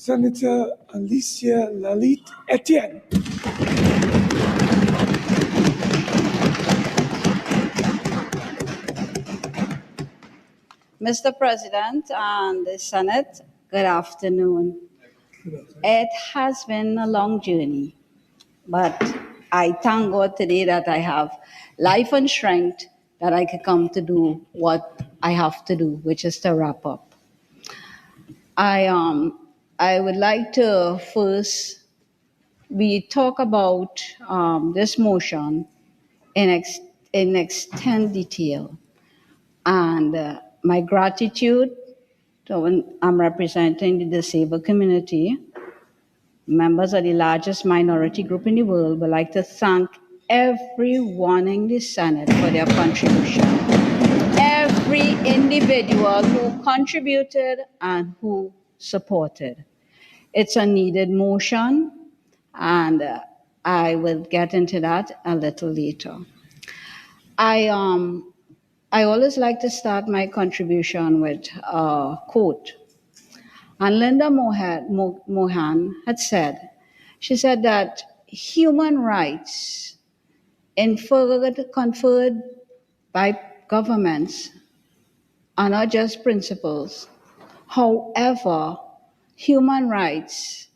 Senator Alicia Lalite Ettienne. Mr. President and the Senate, good afternoon. It has been a long journey, but I thank God today that I have life and strength that I can come to do what I have to do, which is to wrap up. I would like to first we talk about this motion in extent detail, and my gratitude to when I'm representing the disabled community, members of the largest minority group in the world. Would like to thank everyone in the Senate for their contribution. Every individual who contributed and who supported. It's a needed motion, and I will get into that a little later. I always like to start my contribution with a quote. And Linda Mohan had said, she said that human rights conferred by governments are not just principles. However, human rights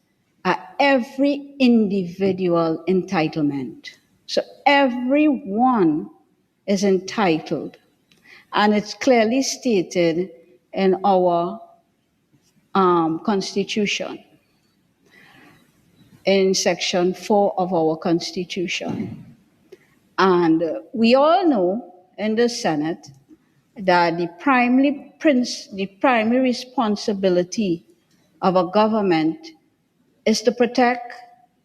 are every individual entitlement. So everyone is entitled, and it's clearly stated in our Constitution, in Section 4 of our Constitution. And we all know in the Senate that the primary responsibility of a government is to protect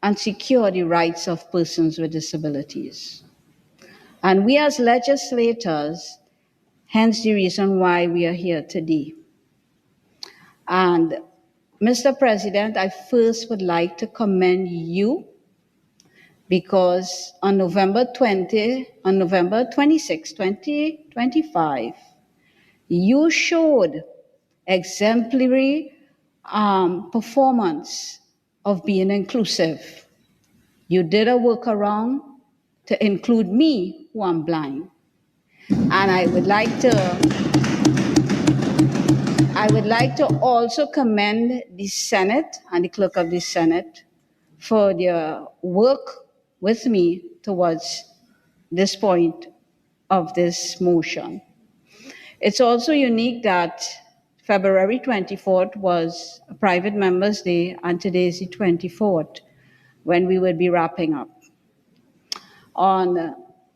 and secure the rights of persons with disabilities. And we as legislators, hence the reason why we are here today. And Mr. President, I first would like to commend you because on November 26, 2025, you showed exemplary performance of being inclusive. You did a workaround to include me, who am blind. And I would like to also commend the Senate and the Clerk of the Senate for their work with me towards this point of this motion. It's also unique that February 24th was a private members' day, and today is the 24th, when we will be wrapping up. On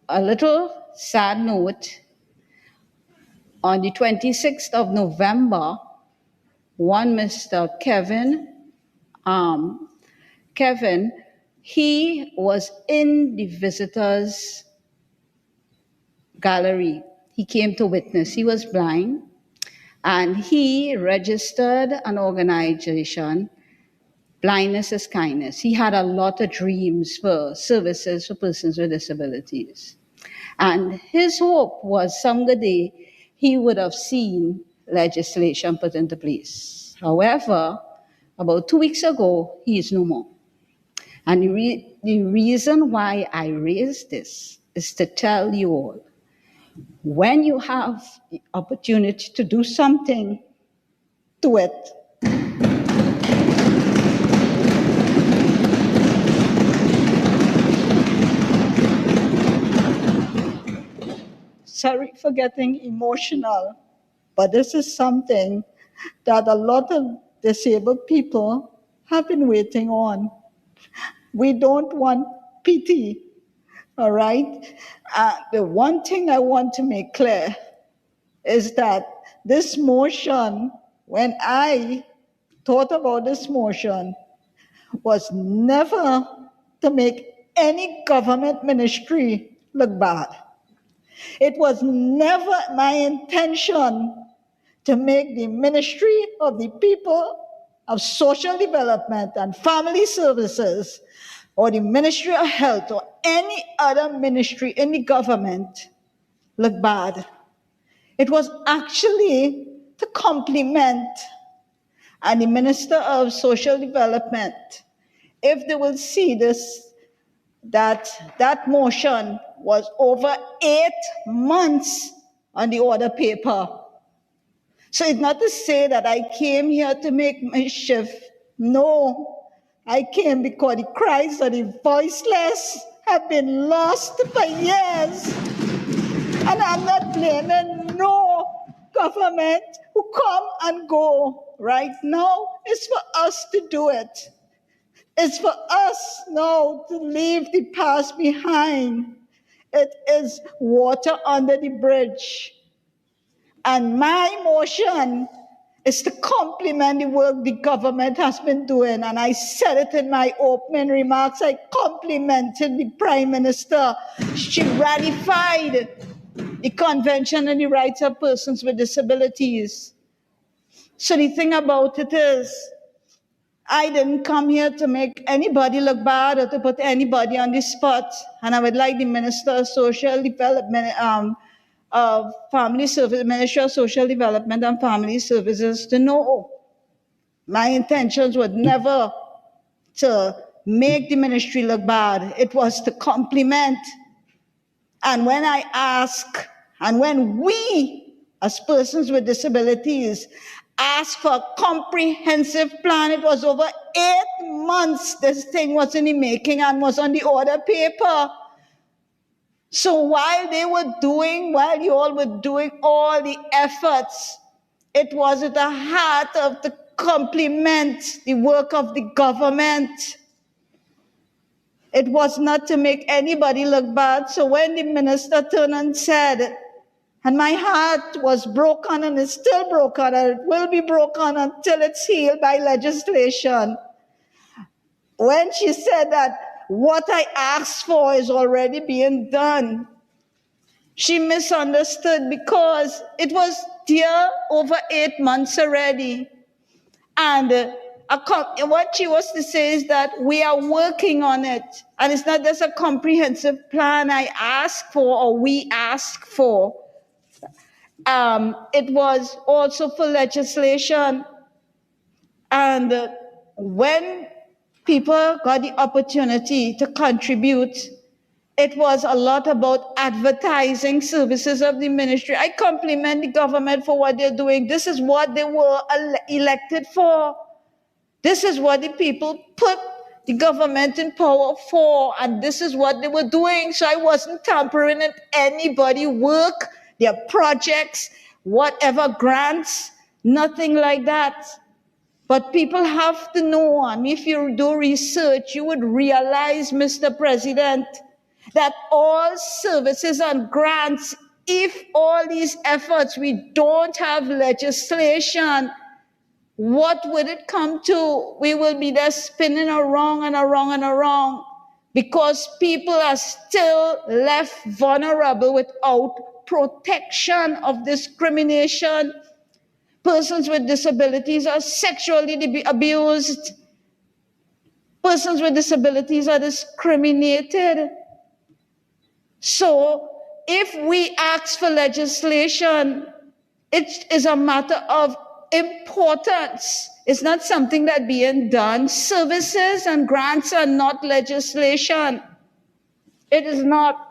a little sad note, on the 26th of November, one Mr. Kevin, he was in the visitors' gallery. He came to witness. He was blind, and he registered an organization, Blindness is Kindness. He had a lot of dreams for services for persons with disabilities. And his hope was someday he would have seen legislation put into place. However, about 2 weeks ago, he is no more. And the reason why I raise this is to tell you all, when you have the opportunity to do something, do it. Sorry for getting emotional, but this is something that a lot of disabled people have been waiting on. We don't want pity, all right? The one thing I want to make clear is that this motion, when I thought about this motion, was never to make any government ministry look bad. It was never my intention to make the Ministry of the People of Social Development and Family Services or the Ministry of Health or any other ministry in the government look bad. It was actually to complement and the Minister of Social Development, if they will see this, that motion was over 8 months on the order paper. So it's not to say that I came here to make mischief. No, I came because the cries of the voiceless have been lost for years. And I'm not blaming no government who come and go. Right now, it's for us to do it. It's for us now to leave the past behind. It is water under the bridge. And my motion is to compliment the work the government has been doing. And I said it in my opening remarks. I complimented the Prime Minister. She ratified the Convention on the Rights of Persons with Disabilities. So the thing about it is, I didn't come here to make anybody look bad or to put anybody on the spot. And I would like the Minister of Social Development, Family Service, Minister of Social Development and Family Services to know my intentions were never to make the ministry look bad. It was to compliment. And when I ask, and when we, as persons with disabilities, ask for a comprehensive plan, it was over 8 months this thing was in the making and was on the order paper. So while you all were doing all the efforts, it was at the heart of the compliment the work of the government. It was not to make anybody look bad. So when the minister turned and said, and my heart was broken and it's still broken and it will be broken until it's healed by legislation. When she said that what I asked for is already being done, she misunderstood because it was there over 8 months already. And what she was to say is that we are working on it. And it's not just a comprehensive plan I asked for or we asked for. It was also for legislation. And when people got the opportunity to contribute, it was a lot about advertising services of the ministry. I compliment the government for what they're doing. This is what they were elected for. This is what the people put the government in power for, and this is what they were doing. So I wasn't tampering in anybody's work, their projects, whatever grants, nothing like that. But people have to know, and if you do research, you would realize, Mr. President, that all services and grants, if all these efforts, we don't have legislation, what would it come to? We will be there spinning around and around and around because people are still left vulnerable without protection of discrimination. Persons with disabilities are sexually abused. Persons with disabilities are discriminated. So if we ask for legislation, it is a matter of importance. It's not something that's being done. Services and grants are not legislation. It is not.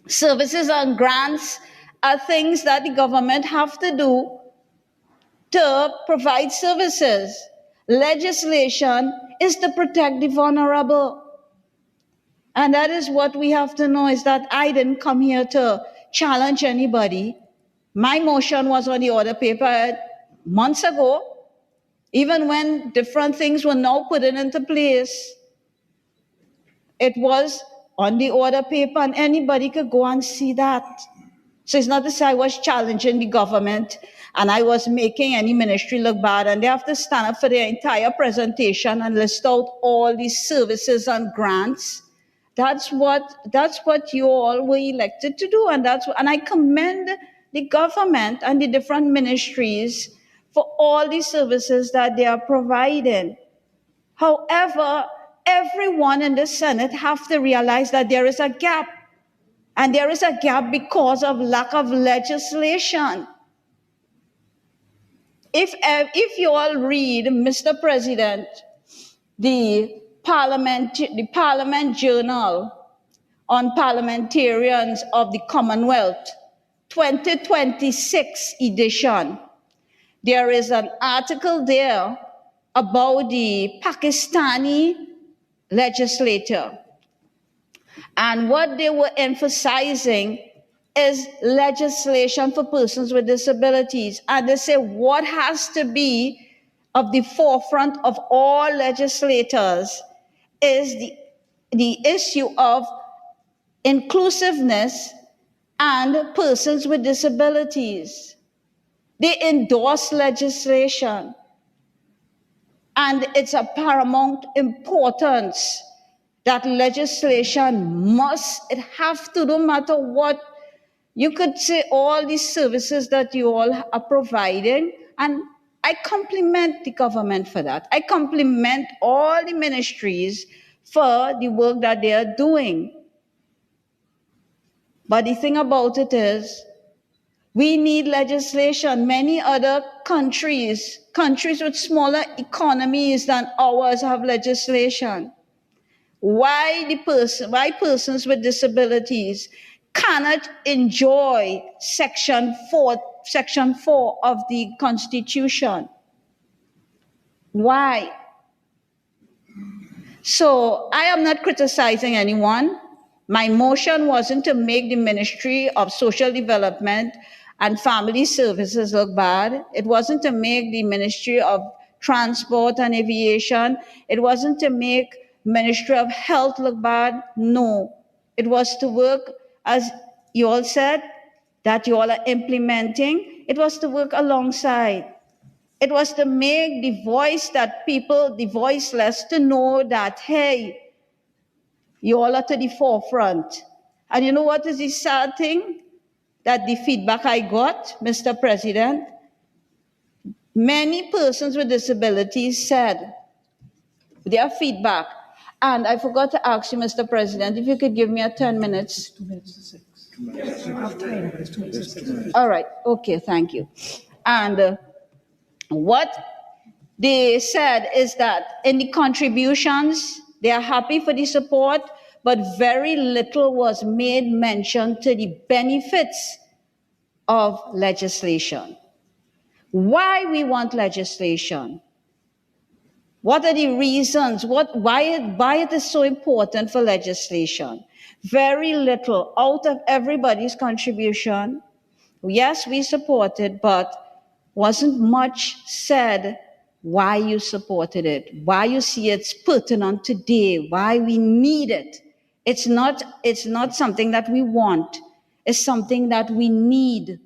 Services and grants are things that the government have to do to provide services. Legislation is to protect the vulnerable. And that is what we have to know, is that I didn't come here to challenge anybody. My motion was on the order paper months ago, even when different things were now put into place. It was on the order paper and anybody could go and see that. So it's not to say I was challenging the government and I was making any ministry look bad, and they have to stand up for their entire presentation and list out all these services and grants. That's what you all were elected to do, and I commend the government and the different ministries for all the services that they are providing. However, everyone in the Senate have to realize that there is a gap. And there is a gap because of lack of legislation. If you all read, Mr. President, the Parliament Journal on Parliamentarians of the Commonwealth, 2026 edition, there is an article there about the Pakistani legislator. And what they were emphasizing is legislation for persons with disabilities. And they say what has to be of the forefront of all legislators is the issue of inclusiveness and persons with disabilities. They endorse legislation. And it's of paramount importance that legislation it have to, no matter what, you could say all these services that you all are providing, and I compliment the government for that. I compliment all the ministries for the work that they are doing. But the thing about it is, we need legislation. Many other countries with smaller economies than ours have legislation. Why persons with disabilities cannot enjoy Section 4 of the Constitution? Why? So I am not criticizing anyone. My motion wasn't to make the Ministry of Social Development and Family Services look bad. It wasn't to make the Ministry of Transport and Aviation. It wasn't to make Ministry of Health look bad. No. It was to work, as you all said, that you all are implementing. It was to work alongside. It was to make the voiceless, to know that, hey, you all are to the forefront. And you know what is the sad thing? That the feedback I got, Mr. President, many persons with disabilities said their feedback. And I forgot to ask you, Mr. President, if you could give me 10 minutes. 2 minutes to 6. I have time, but it's 2 minutes to 6. All right. Okay, thank you. And what they said is that in the contributions, they are happy for the support, but very little was made mention to the benefits of legislation. Why we want legislation? What are the reasons? Why it is so important for legislation? Very little out of everybody's contribution. Yes, we support it, but wasn't much said why you supported it, why you see it's pertinent today, why we need it. It's not something that we want. It's something that we need.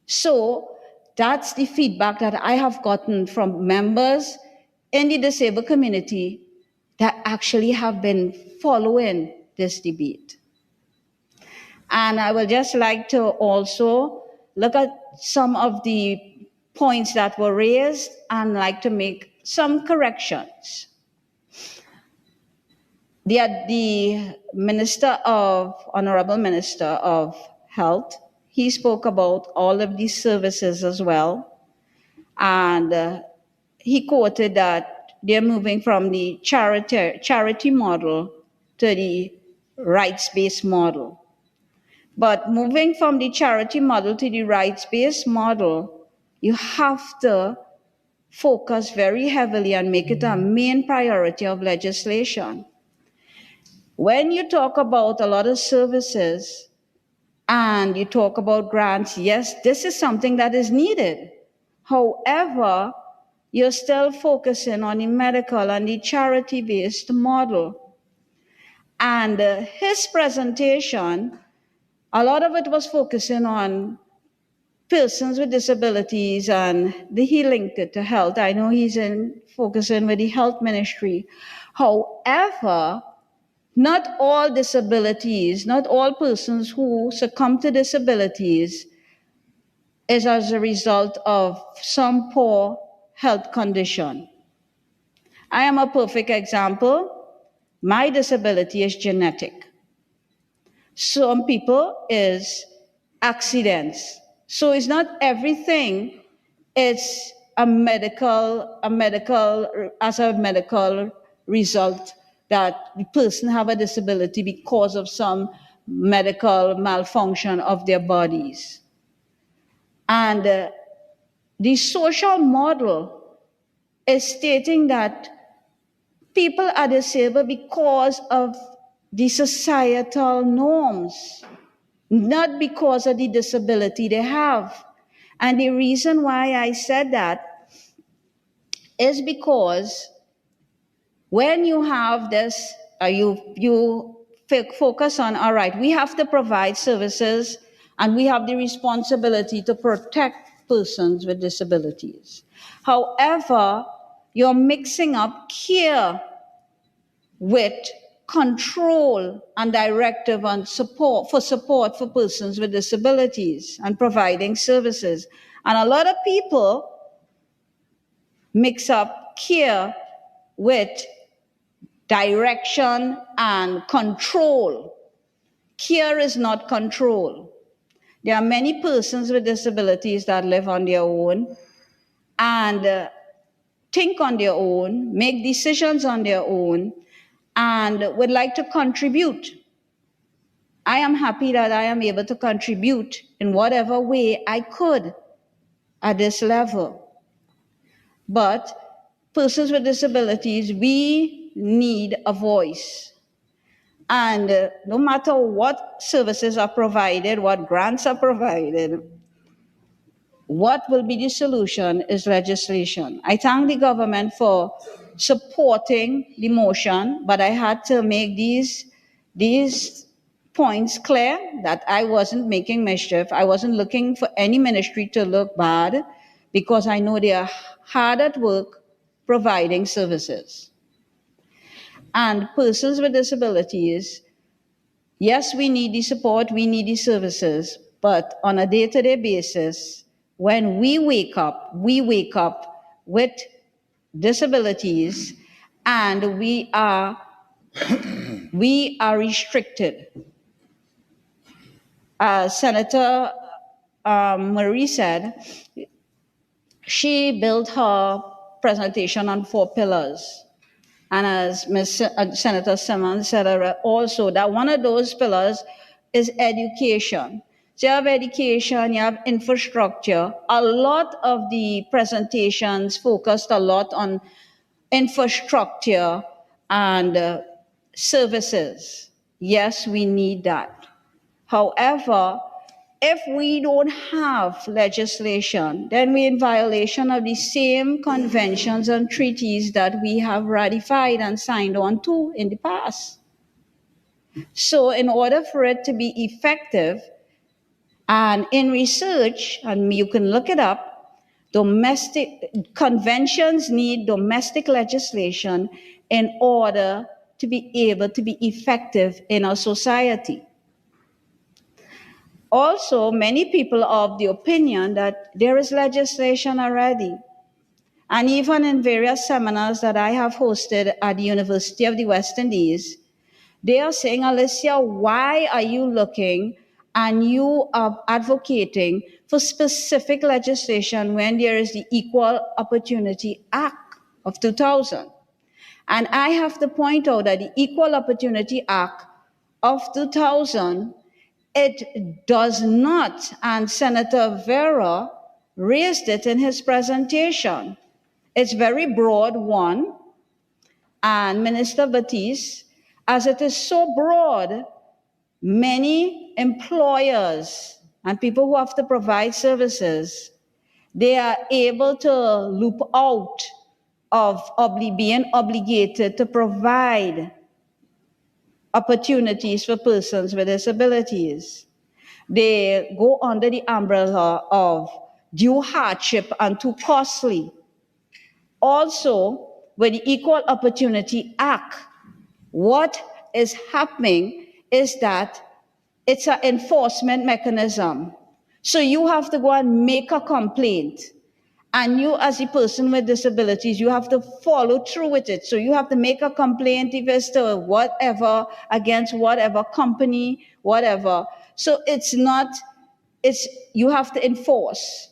So that's the feedback that I have gotten from members in the disabled community that actually have been following this debate. And I would just like to also look at some of the points that were raised and like to make some corrections. The Honorable Minister of Health, he spoke about all of these services as well. And he quoted that they're moving from the charity model to the rights-based model. But moving from the charity model to the rights-based model, you have to focus very heavily and make it a main priority of legislation. When you talk about a lot of services and you talk about grants, yes, this is something that is needed. However, you're still focusing on the medical and the charity-based model. And his presentation, a lot of it was focusing on persons with disabilities, and he linked it to health. I know he's focusing with the health ministry. However, not all disabilities, not all persons who succumb to disabilities is as a result of some poor health condition. I am a perfect example. My disability is genetic. Some people is accidents. So it's not everything it's as a medical result that the person have a disability because of some medical malfunction of their bodies. And the social model is stating that people are disabled because of the societal norms, not because of the disability they have. And the reason why I said that is because when you have this, you focus on, all right, we have to provide services and we have the responsibility to protect persons with disabilities. However, you're mixing up care with control and directive and support for persons with disabilities and providing services. And a lot of people mix up care with direction and control. Care is not control. There are many persons with disabilities that live on their own and think on their own, make decisions on their own, and would like to contribute. I am happy that I am able to contribute in whatever way I could at this level. But persons with disabilities, we need a voice. And no matter what services are provided, what grants are provided, what will be the solution is legislation. I thank the government for supporting the motion, but I had to make these points clear that I wasn't making mischief. I wasn't looking for any ministry to look bad because I know they are hard at work providing services. And persons with disabilities, yes, we need the support, we need the services, but on a day-to-day basis, when we wake up with disabilities and we are restricted. As Senator Marie said, she built her presentation on 4 pillars. And as Senator Simmons said also, that one of those pillars is education. So you have education, you have infrastructure. A lot of the presentations focused a lot on infrastructure and services. Yes, we need that. However, if we don't have legislation, then we're in violation of the same conventions and treaties that we have ratified and signed on to in the past. So in order for it to be effective, and in research, and you can look it up, domestic conventions need domestic legislation in order to be able to be effective in our society. Also, many people are of the opinion that there is legislation already. And even in various seminars that I have hosted at the University of the West Indies, they are saying, Alicia, why are you looking and you are advocating for specific legislation when there is the Equal Opportunity Act of 2000? And I have to point out that the Equal Opportunity Act of 2000, it does not, and Senator Vera raised it in his presentation. It's very broad, one, and Minister Batiste, as it is so broad, many employers and people who have to provide services, they are able to loop out of being obligated to provide opportunities for persons with disabilities. They go under the umbrella of due hardship and too costly. Also, with the Equal Opportunity Act, what is happening is that it's an enforcement mechanism. So you have to go and make a complaint. And you, as a person with disabilities, you have to follow through with it. So you have to make a complaint if it's to whatever, against whatever company, whatever. So you have to enforce.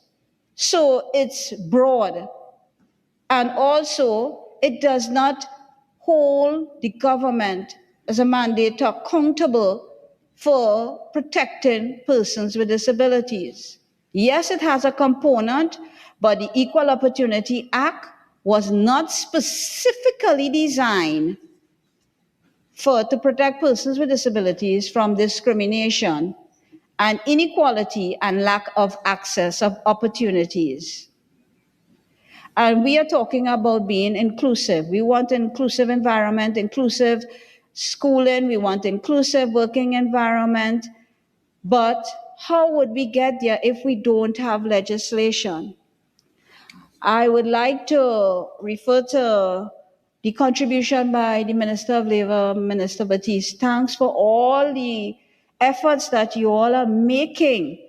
So it's broad. And also, it does not hold the government as a mandate accountable for protecting persons with disabilities. Yes, it has a component, but the Equal Opportunity Act was not specifically designed to protect persons with disabilities from discrimination and inequality and lack of access of opportunities. And we are talking about being inclusive. We want an inclusive environment, inclusive schooling, we want inclusive working environment. But how would we get there if we don't have legislation? I would like to refer to the contribution by the Minister of Labor, Minister Batiste. Thanks for all the efforts that you all are making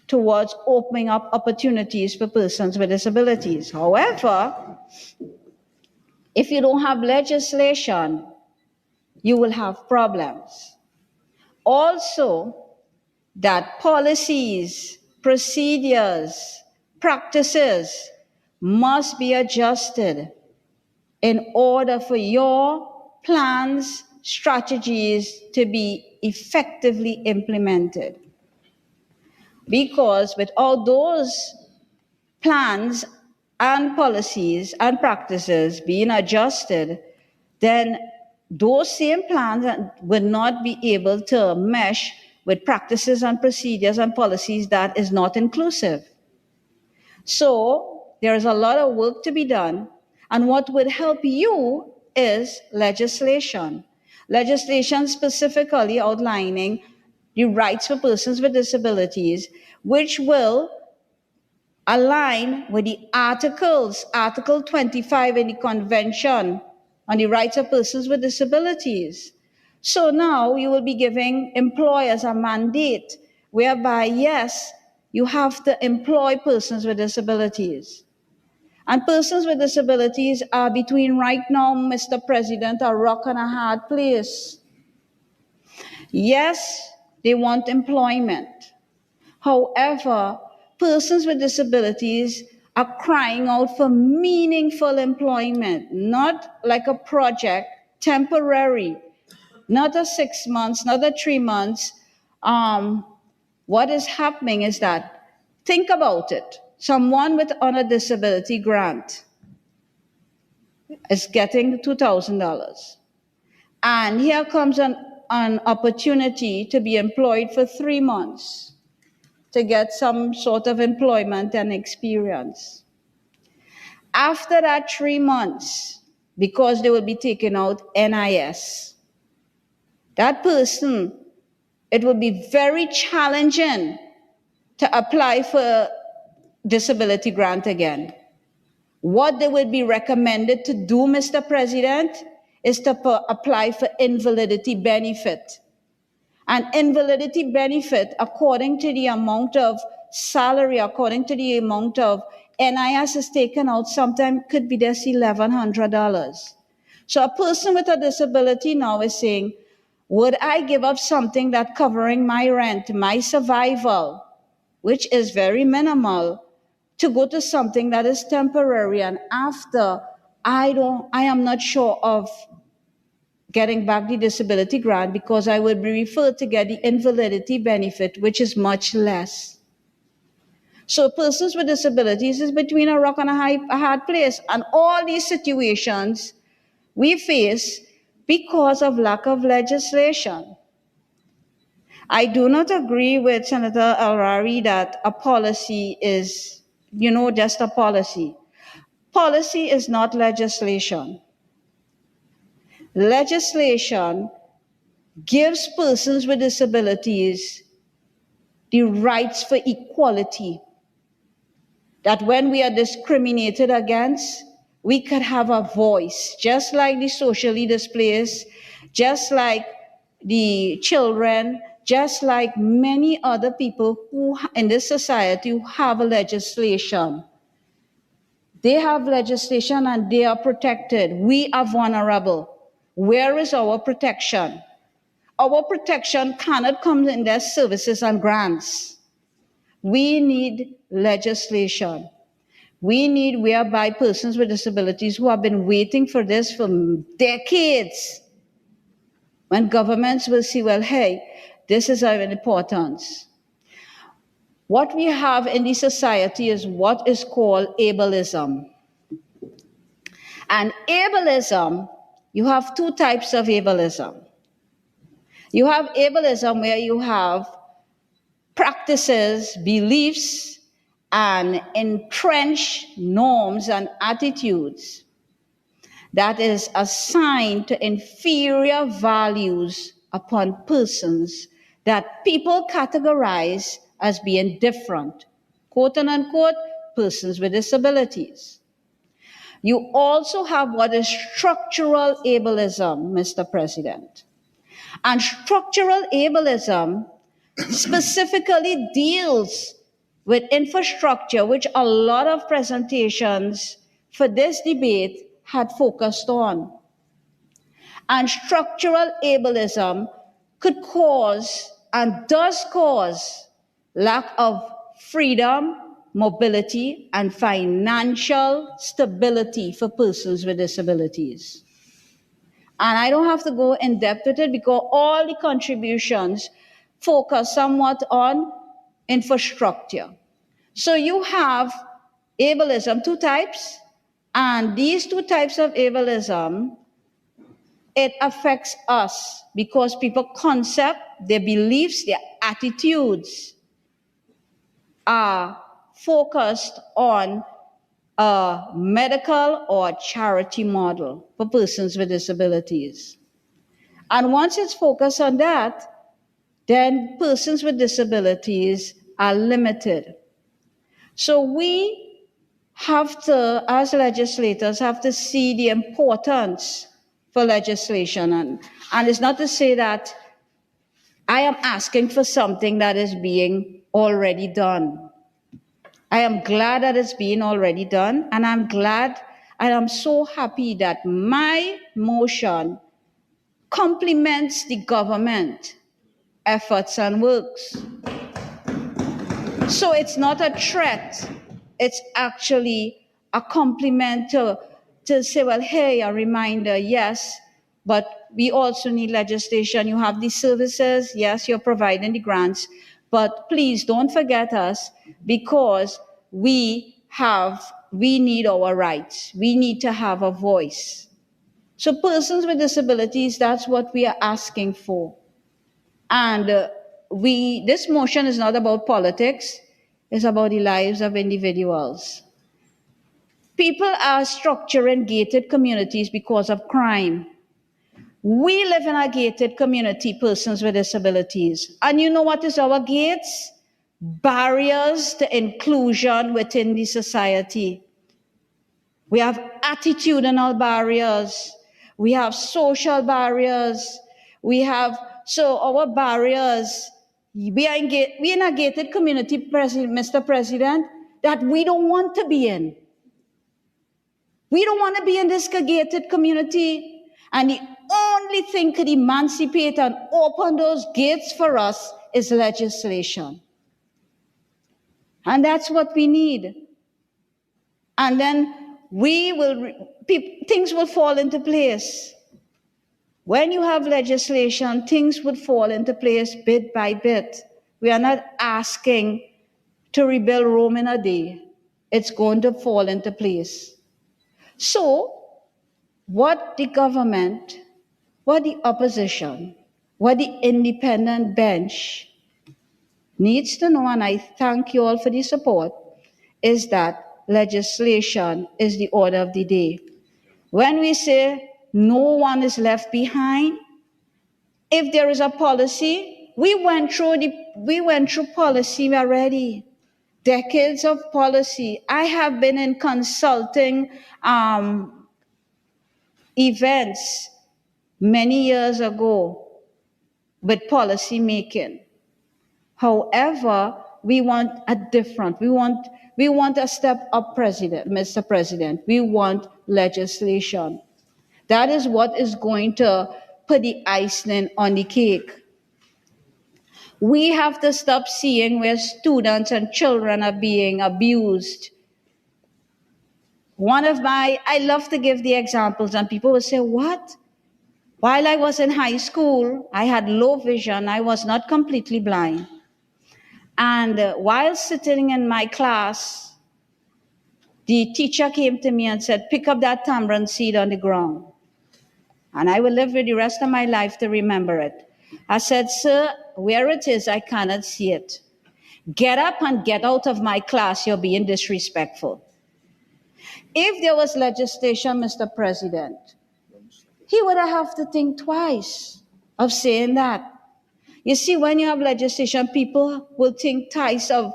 towards opening up opportunities for persons with disabilities. However, if you don't have legislation, you will have problems. Also, that policies, procedures, practices must be adjusted in order for your plans, strategies to be effectively implemented. Because without those plans and policies and practices being adjusted, then those same plans will not be able to mesh with practices and procedures and policies that is not inclusive. So there is a lot of work to be done, and what would help you is legislation. Legislation specifically outlining the rights for persons with disabilities, which will align with the articles, Article 25 in the Convention on the Rights of Persons with Disabilities. So now you will be giving employers a mandate whereby, yes, you have to employ persons with disabilities. And persons with disabilities are between right now, Mr. President, a rock and a hard place. Yes, they want employment. However, persons with disabilities are crying out for meaningful employment, not like a project, temporary, not a 6 months, not a 3 months. What is happening is that, think about it. Someone on a disability grant is getting $2,000. And here comes an opportunity to be employed for 3 months to get some sort of employment and experience. After that 3 months, because they will be taking out NIS, that person, it will be very challenging to apply for disability grant again. What they will be recommended to do, Mr. President, is to apply for invalidity benefit. And invalidity benefit, according to the amount of salary, according to the amount of NIS is taken out, sometimes could be just $1,100. So a person with a disability now is saying, would I give up something that covering my rent, my survival, which is very minimal, to go to something that is temporary, and after I am not sure of getting back the disability grant because I will be referred to get the invalidity benefit, which is much less. So persons with disabilities is between a rock and a hard place. And all these situations we face because of lack of legislation. I do not agree with Senator Elrari that a policy is, just a policy. Policy is not legislation. Legislation gives persons with disabilities the rights for equality. That when we are discriminated against, we could have a voice, just like the socially displaced, just like the children, just like many other people who in this society who have a legislation. They have legislation and they are protected. We are vulnerable. Where is our protection? Our protection cannot come in their services and grants. We need legislation. We need whereby persons with disabilities who have been waiting for this for decades, when governments will see, well, hey, this is of importance. What we have in the society is what is called ableism. And ableism, you have two types of ableism. You have ableism where you have practices, beliefs, and entrenched norms and attitudes that is assigned to inferior values upon persons that people categorize as being different, quote unquote, persons with disabilities. You also have what is structural ableism, Mr. President. And structural ableism specifically deals with infrastructure, which a lot of presentations for this debate had focused on. And structural ableism could cause and does cause lack of freedom, mobility, and financial stability for persons with disabilities. And I don't have to go in depth with it because all the contributions focus somewhat on infrastructure. So you have ableism, two types, and these two types of ableism, it affects us because people concept, their beliefs, their attitudes are focused on a medical or charity model for persons with disabilities. And once it's focused on that, then persons with disabilities are limited. So we have to, as legislators, have to see the importance for legislation. And it's not to say that I am asking for something that is being already done. I am glad that it's being already done, and I'm glad and I'm so happy that my motion complements the government efforts and works. So it's not a threat, it's actually a compliment to say, well, hey, a reminder, yes, but we also need legislation. You have these services, yes, you're providing the grants, but please don't forget us because we need our rights. We need to have a voice. So persons with disabilities, that's what we are asking for. And this motion is not about politics, it's about the lives of individuals. People are structuring gated communities because of crime. We live in a gated community, persons with disabilities. And you know what is our gates? Barriers to inclusion within the society. We have attitudinal barriers. We have social barriers. So our barriers, we are in a gated community, Mr. President, that we don't want to be in. We don't want to be in this gated community. And the only thing could emancipate and open those gates for us is legislation. And that's what we need. And then things will fall into place. When you have legislation, things would fall into place bit by bit. We are not asking to rebuild Rome in a day. It's going to fall into place. So, what the government, what the opposition, what the independent bench needs to know, and I thank you all for the support, is that legislation is the order of the day. When we say no one is left behind, if there is a policy, we went through policy already, decades of policy. I have been in consulting events many years ago with policy making. However, we want a different, we want a step up, Mr. President. We want legislation. That is what is going to put the icing on the cake. We have to stop seeing where students and children are being abused. I love to give the examples, and people will say, what? While I was in high school, I had low vision. I was not completely blind. And while sitting in my class, the teacher came to me and said, pick up that tamarind seed on the ground. And I will live with the rest of my life to remember it. I said, sir, where it is, I cannot see it. Get up and get out of my class. You're being disrespectful. If there was legislation, Mr. President, he would have to think twice of saying that. You see, when you have legislation, people will think twice of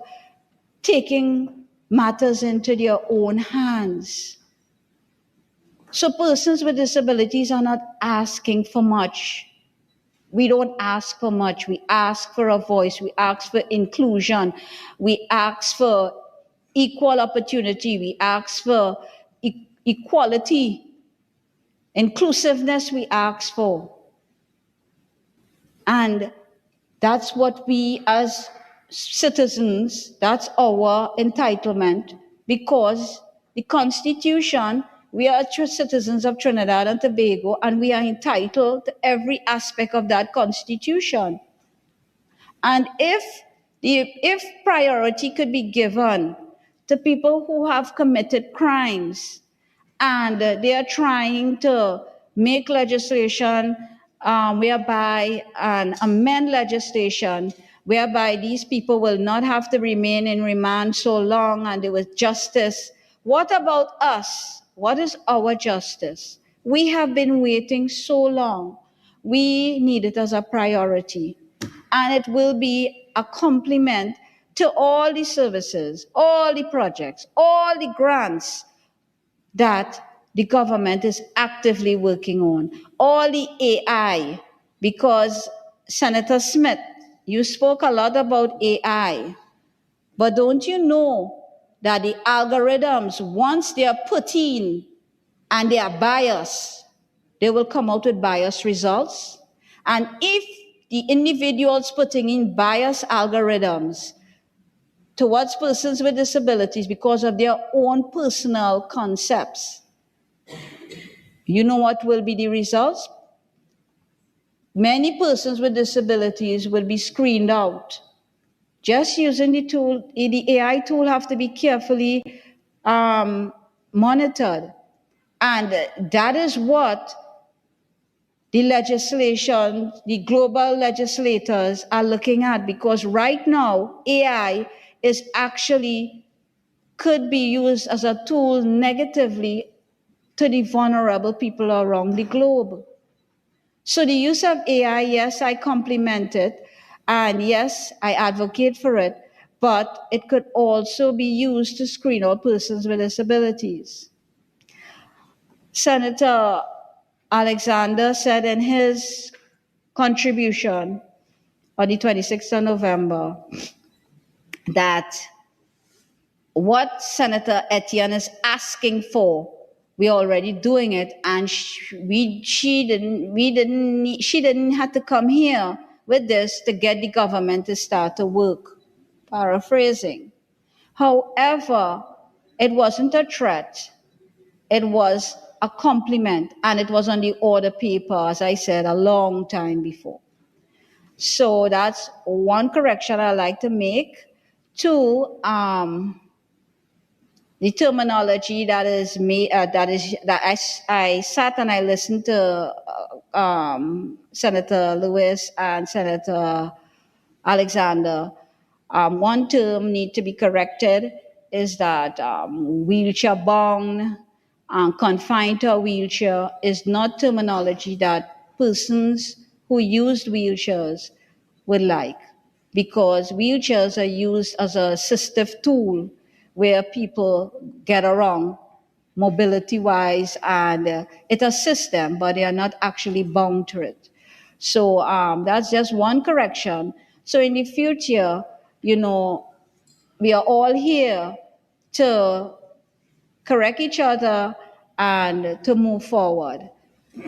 taking matters into their own hands. So persons with disabilities are not asking for much. We don't ask for much. We ask for a voice. We ask for inclusion. We ask for equal opportunity. We ask for equality. Inclusiveness we ask for. And that's what we as citizens, that's our entitlement, because the Constitution, we are citizens of Trinidad and Tobago, and we are entitled to every aspect of that Constitution. And if priority could be given to people who have committed crimes, and they are trying to make legislation whereby and amend legislation whereby these people will not have to remain in remand so long and there was justice. What about us? What is our justice? We have been waiting so long. We need it as a priority. And it will be a complement to all the services, all the projects, all the grants that the government is actively working on. All the AI, because Senator Smith, you spoke a lot about AI, but don't you know that the algorithms, once they are put in and they are biased, they will come out with biased results? And if the individuals putting in biased algorithms towards persons with disabilities because of their own personal concepts, you know what will be the results? Many persons with disabilities will be screened out. Just using the tool, the AI tool have to be carefully monitored. And that is what the legislation, the global legislators are looking at, because right now AI is actually could be used as a tool negatively to the vulnerable people around the globe. So the use of AI, yes, I compliment it, and yes, I advocate for it, but it could also be used to screen out persons with disabilities. Senator Alexander said in his contribution on the 26th of November that what Senator Ettienne is asking for, we're already doing it, and she didn't have to come here with this to get the government to start to work. Paraphrasing. However, it wasn't a threat. It was a compliment, and it was on the order paper, as I said, a long time before. So that's one correction I like to make. Two, the terminology that is made, I sat and I listened to Senator Lewis and Senator Alexander. One term need to be corrected is that wheelchair bound, confined to a wheelchair is not terminology that persons who used wheelchairs would like, because wheelchairs are used as a assistive tool where people get around mobility-wise, and it assists them, but they are not actually bound to it. So that's just one correction. So in the future, we are all here to correct each other and to move forward.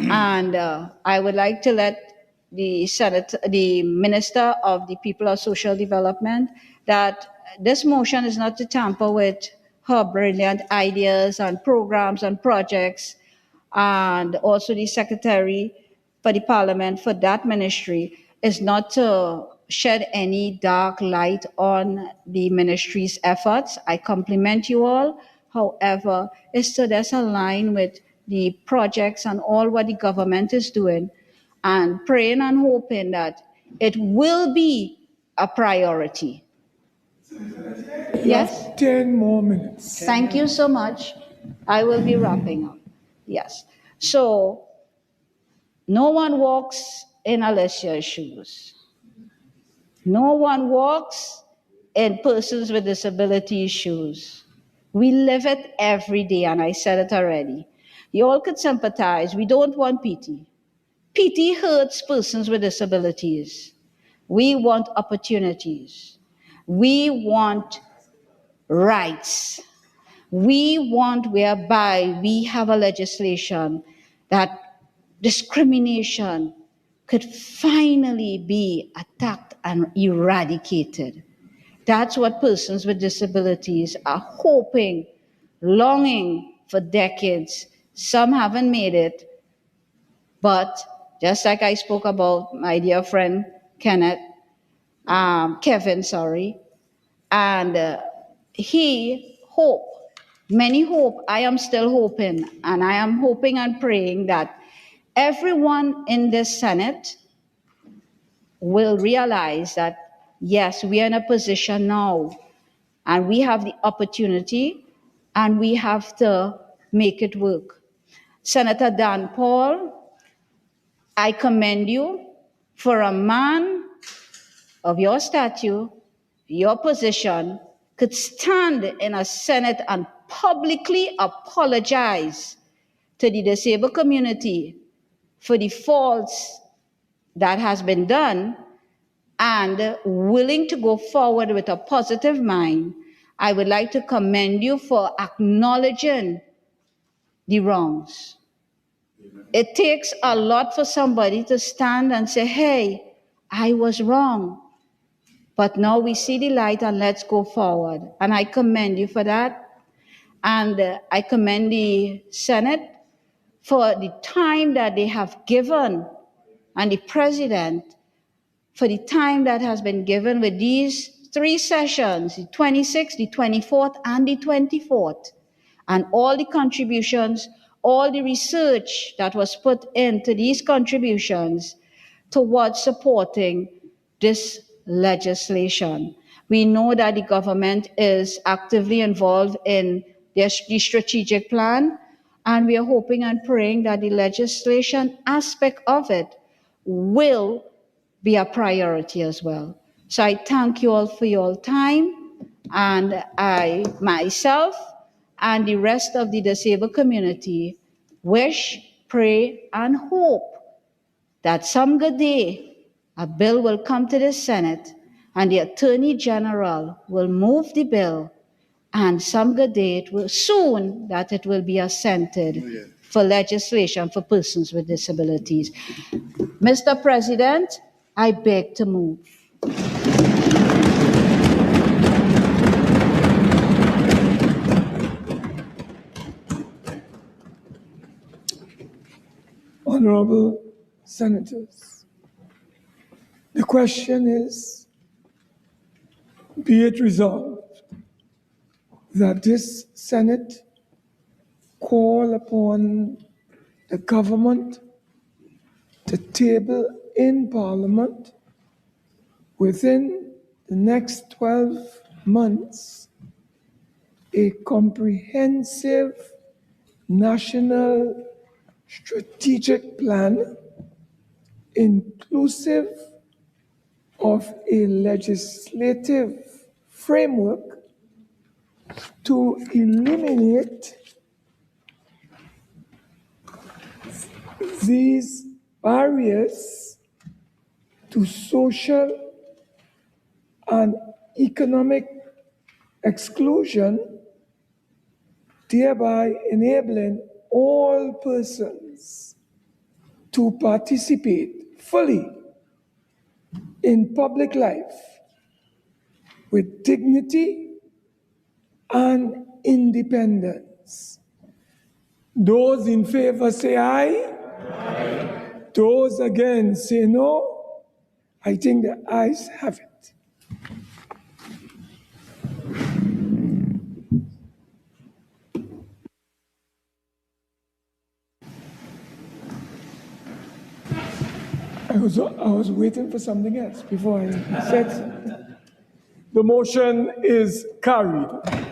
And I would like to let the Minister of the People of Social Development, that this motion is not to tamper with her brilliant ideas and programs and projects, and also the Secretary for the Parliament for that ministry is not to shed any dark light on the ministry's efforts. I compliment you all. However, it's to just align with the projects and all what the government is doing, and praying and hoping that it will be a priority. Yes? 10 more minutes. Thank you so much. I will be wrapping up. Yes. So, no one walks in Alicia's shoes. No one walks in persons with disabilities' shoes. We live it every day, and I said it already. You all could sympathize. We don't want pity. Pity hurts persons with disabilities. We want opportunities. We want rights. We want whereby we have a legislation that discrimination could finally be attacked and eradicated. That's what persons with disabilities are hoping, longing for decades. Some haven't made it, but just like I spoke about my dear friend Kevin, and he hope, many hope, I am still hoping, and I am hoping and praying that everyone in this Senate will realize that, yes, we are in a position now, and we have the opportunity, and we have to make it work. Senator Dan Paul, I commend you for a man of your stature, your position, could stand in a Senate and publicly apologize to the disabled community for the faults that has been done, and willing to go forward with a positive mind. I would like to commend you for acknowledging the wrongs. It takes a lot for somebody to stand and say, hey, I was wrong, but now we see the light and let's go forward. And I commend you for that. And I commend the Senate for the time that they have given, and the President for the time that has been given with these 3 sessions, the 26th, the 24th, and the 24th, and all the contributions, all the research that was put into these contributions towards supporting this legislation. We know that the government is actively involved in the strategic plan, and we are hoping and praying that the legislation aspect of it will be a priority as well. So I thank you all for your time, and I myself and the rest of the disabled community wish, pray, and hope that some good day a bill will come to the Senate and the Attorney General will move the bill, and some good day it will soon that it will be assented for legislation for persons with disabilities. Mr. President, I beg to move. Honorable Senators, the question is, be it resolved that this Senate call upon the government to table in Parliament within the next 12 months a comprehensive national strategic plan inclusive of a legislative framework to eliminate these barriers to social and economic exclusion, thereby enabling all persons to participate fully in public life with dignity and independence. Those in favor say aye. Aye. Those against say no. I think the ayes have it. I was waiting for something else before I said something. The motion is carried.